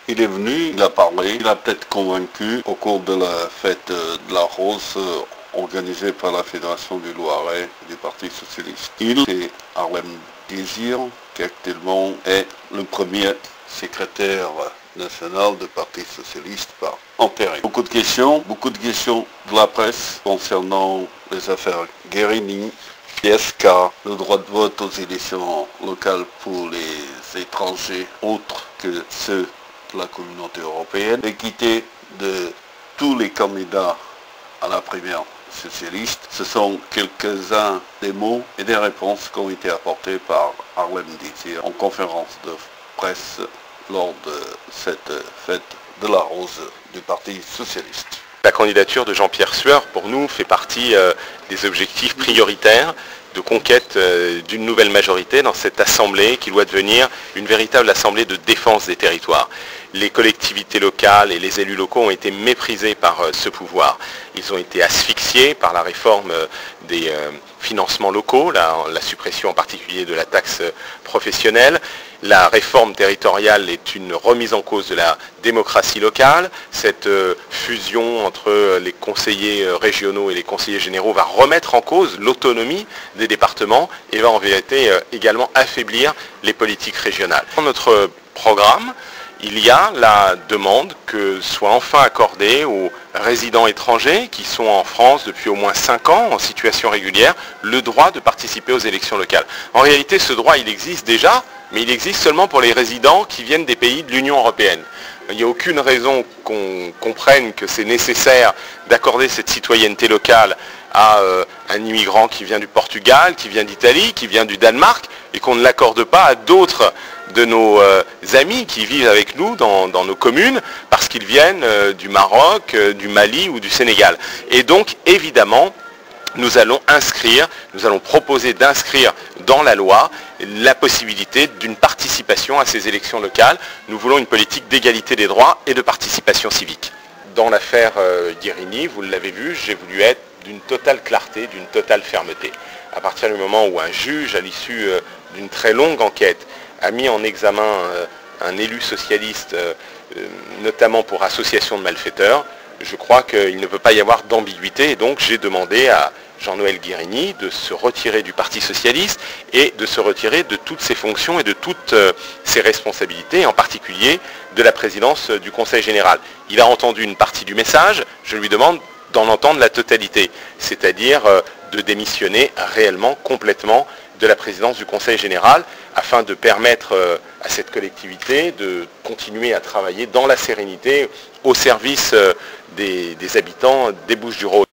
Il est venu, il a parlé, il a peut-être convaincu au cours de la fête de la Rose organisée par la Fédération du Loiret du Parti Socialiste. C'est Harlem Désir qui actuellement est le premier secrétaire national du Parti Socialiste par intérim. Beaucoup de questions de la presse concernant les affaires Guérini, PSK, le droit de vote aux élections locales pour les étrangers autres que ceux de la communauté européenne, l'équité de tous les candidats à la primaire socialiste. Ce sont quelques-uns des mots et des réponses qui ont été apportés par Harlem Désir en conférence de presse lors de cette fête de la Rose du Parti Socialiste. La candidature de Jean-Pierre Sueur, pour nous, fait partie des objectifs prioritaires de conquête d'une nouvelle majorité dans cette assemblée qui doit devenir une véritable assemblée de défense des territoires. Les collectivités locales et les élus locaux ont été méprisés par ce pouvoir. Ils ont été asphyxiés par la réforme des financements locaux, la suppression en particulier de la taxe professionnelle. La réforme territoriale est une remise en cause de la démocratie locale. Cette fusion entre les conseillers régionaux et les conseillers généraux va remettre en cause l'autonomie des départements et va en vérité également affaiblir les politiques régionales. Dans notre programme, il y a la demande que soit enfin accordée aux résidents étrangers qui sont en France depuis au moins 5 ans en situation régulière le droit de participer aux élections locales. En réalité, ce droit, il existe déjà, mais il existe seulement pour les résidents qui viennent des pays de l'Union européenne. Il n'y a aucune raison qu'on comprenne que c'est nécessaire d'accorder cette citoyenneté locale à un immigrant qui vient du Portugal, qui vient d'Italie, qui vient du Danemark, et qu'on ne l'accorde pas à d'autres de nos amis qui vivent avec nous dans nos communes, parce qu'ils viennent du Maroc, du Mali ou du Sénégal. Et donc, évidemment, nous allons proposer d'inscrire dans la loi la possibilité d'une participation à ces élections locales. Nous voulons une politique d'égalité des droits et de participation civique. Dans l'affaire Guérini, vous l'avez vu, j'ai voulu être d'une totale clarté, d'une totale fermeté. À partir du moment où un juge, à l'issue d'une très longue enquête, a mis en examen un élu socialiste, notamment pour association de malfaiteurs, je crois qu'il ne peut pas y avoir d'ambiguïté, et donc j'ai demandé à Jean-Noël Guérini de se retirer du Parti Socialiste et de se retirer de toutes ses fonctions et de toutes ses responsabilités, en particulier de la présidence du Conseil général. Il a entendu une partie du message, je lui demande d'en entendre la totalité, c'est-à-dire de démissionner réellement, complètement de la présidence du Conseil général, afin de permettre à cette collectivité de continuer à travailler dans la sérénité au service des habitants des Bouches-du-Rhône.